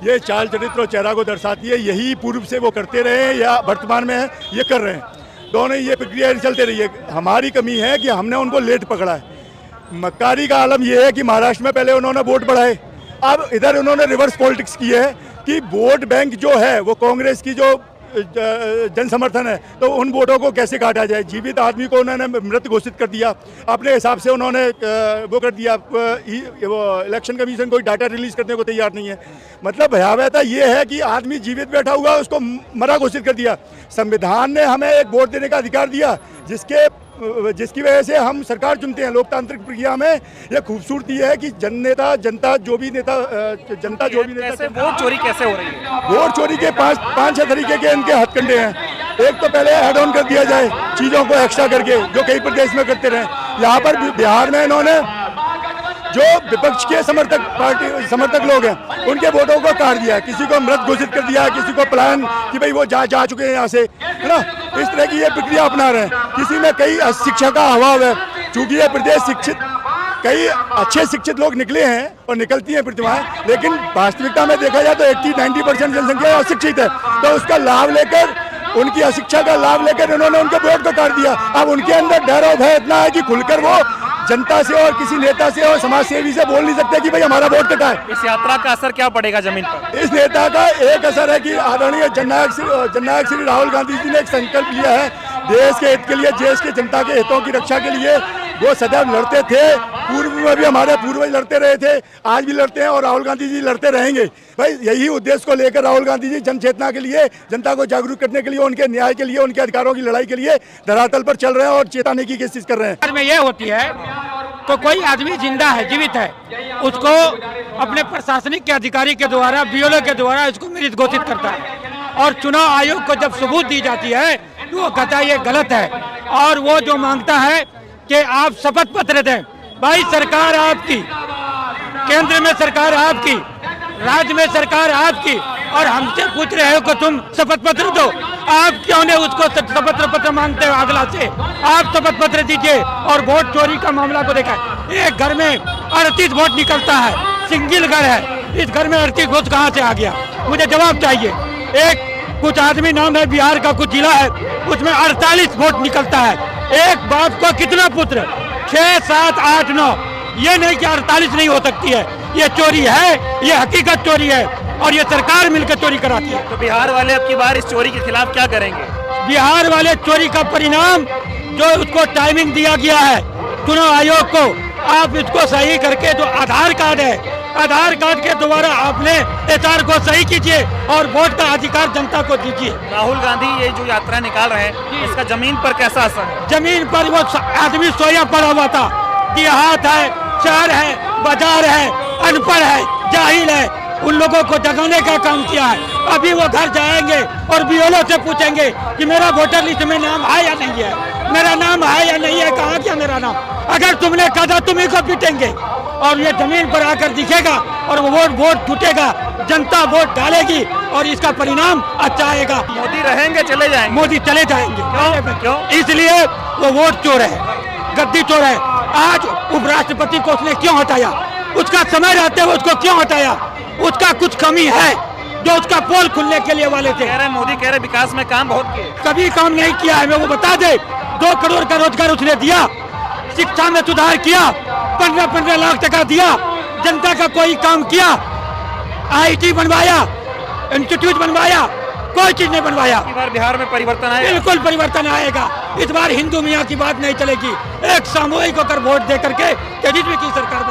ये चाल चरित्र और चेहरा को दर्शाती है। यही पूर्व से वो करते रहे हैं या वर्तमान में ये कर रहे हैं, दोनों ये प्रक्रिया चलते रही है। हमारी कमी है कि हमने उनको लेट पकड़ा है। मक्कारी का आलम ये है कि महाराष्ट्र में पहले उन्होंने वोट बढ़ाए, अब इधर उन्होंने रिवर्स पॉलिटिक्स की है कि वोट बैंक जो है वो कांग्रेस की जो जन समर्थन है, तो उन वोटों को कैसे काटा जाए। जीवित आदमी को उन्होंने मृत घोषित कर दिया, अपने हिसाब से उन्होंने वो कर दिया। वो इलेक्शन कमीशन कोई डाटा रिलीज करने को तैयार नहीं है। मतलब भयावहता ये है कि आदमी जीवित बैठा हुआ उसको मरा घोषित कर दिया। संविधान ने हमें एक वोट देने का अधिकार दिया, जिसकी वजह से हम सरकार चुनते हैं। लोकतांत्रिक प्रक्रिया में यह खूबसूरती है कि जनता जो भी नेता वोट चोरी कैसे हो रही है? वोट चोरी के पांच छह तरीके के इनके हथकंडे हैं। एक तो पहले ऐड ऑन कर दिया जाए चीज़ों को एक्स्ट्रा करके, जो कई प्रदेश में करते रहे। यहाँ पर बिहार में इन्होंने जो विपक्ष के समर्थक लोग हैं उनके वोटों को काट दिया, किसी को मृत घोषित कर दिया, किसी को पलायन कि भाई वो जा चुके हैं यहाँ से, है ना। इस तरह की ये प्रक्रिया अपना रहे हैं। किसी में कई शिक्षा का अभाव है, चूंकि ये प्रदेश कई अच्छे शिक्षित लोग निकले हैं और निकलती हैं प्रतिभाएं, लेकिन वास्तविकता में देखा जाए तो 80-90% जनसंख्या अशिक्षित है। तो उसका लाभ लेकर, उनकी अशिक्षा का लाभ लेकर इन्होंने उनके वोट को काट दिया। अब उनके अंदर डर और भय इतना है कि खुलकर वो जनता से और किसी नेता से और समाज सेवी से बोल नहीं सकते कि भाई हमारा वोट कटा है। इस यात्रा का असर क्या पड़ेगा जमीन पर? इस नेता का एक असर है कि आदरणीय जननायक श्री राहुल गांधी जी ने एक संकल्प लिया है देश के हित के लिए, देश के जनता के हितों की रक्षा के लिए। वो सदैव लड़ते थे, पूर्व में भी हमारे पूर्वज लड़ते रहे थे, आज भी लड़ते हैं और राहुल गांधी जी लड़ते रहेंगे। भाई यही उद्देश्य को लेकर राहुल गांधी जी जन चेतना के लिए, जनता को जागरूक करने के लिए, उनके न्याय के लिए, उनके अधिकारों की लड़ाई के लिए धरातल पर चल रहे हैं और चेताने की कोशिश कर रहे हैं। में ये होती है तो कोई आदमी जिंदा है, जीवित है, उसको अपने प्रशासनिक के अधिकारी के द्वारा, बीएलओ के द्वारा इसको मृत घोषित करता है। और चुनाव आयोग को जब सबूत दी जाती है तो वो कहता है ये गलत है, और वो जो मांगता है कि आप शपथ पत्र दें। भाई सरकार आपकी, केंद्र में सरकार आपकी, राज्य में सरकार आपकी, और हमसे पूछ रहे हो कि तुम शपथ पत्र दो। आप क्यों नहीं उसको शपथ पत्र मांगते हो अगला से? आप शपथ पत्र दीजिए। और वोट चोरी का मामला को देखा, एक घर में 38 वोट निकलता है, सिंगल घर है, इस घर में 38 वोट कहाँ से आ गया? मुझे जवाब चाहिए। एक कुछ आदमी नाम है बिहार का, कुछ जिला है, उसमें 48 वोट निकलता है। एक बाप को कितना पुत्र? 6, 7, 8, 9। ये नहीं कि 48 नहीं हो सकती है। ये चोरी है, ये हकीकत चोरी है, और ये सरकार मिलकर चोरी कराती है। तो बिहार वाले अब की बार इस चोरी के खिलाफ क्या करेंगे? बिहार वाले चोरी का परिणाम जो उसको टाइमिंग दिया गया है चुनाव आयोग को, आप इसको सही करके, जो आधार कार्ड है, आधार कार्ड के द्वारा आपने एचआर को सही कीजिए और वोट का अधिकार जनता को दीजिए। राहुल गांधी ये जो यात्रा निकाल रहे हैं, इसका जमीन पर कैसा असर है? जमीन पर वो आदमी सोया पड़ा हुआ था, देहात है, शहर है, बाजार है, अनपढ़ है, जाहिल है, उन लोगों को जगाने का काम किया है। अभी वो घर जाएंगे और बीएलओ से पूछेंगे कि मेरा वोटर लिस्ट में नाम है या नहीं है, मेरा नाम है या नहीं है, कहाँ गया मेरा नाम? अगर तुमने कहा तुम्ही को पीटेंगे, और ये जमीन पर आकर दिखेगा और वो वोट टूटेगा, जनता वोट डालेगी और इसका परिणाम अच्छा आएगा। मोदी रहेंगे, चले जाएंगे? मोदी चले जाएंगे। क्यों? इसलिए वो वोट चोर है, गद्दी चोर है। आज उपराष्ट्रपति को उसने क्यों हटाया? उसका समय रहते हुए उसको क्यों हटाया? उसका कुछ कमी है जो उसका पोल खुलने के लिए वाले थे। मोदी कह रहे विकास में काम बहुत किए। कभी काम नहीं किया है, मैं वो बता दे। 2 करोड़ का रोजगार उसने दिया, शिक्षा में सुधार किया, 15-15 लाख टका दिया, जनता का कोई काम किया? आईटी बनवाया, इंस्टीट्यूट बनवाया, कोई चीज नहीं बनवाया। इस बार बिहार में परिवर्तन आएगा? बिल्कुल परिवर्तन आएगा। इस बार हिंदू मियाँ की बात नहीं चलेगी। एक सामूहिक होकर वोट दे करके तेजस्वी की सरकार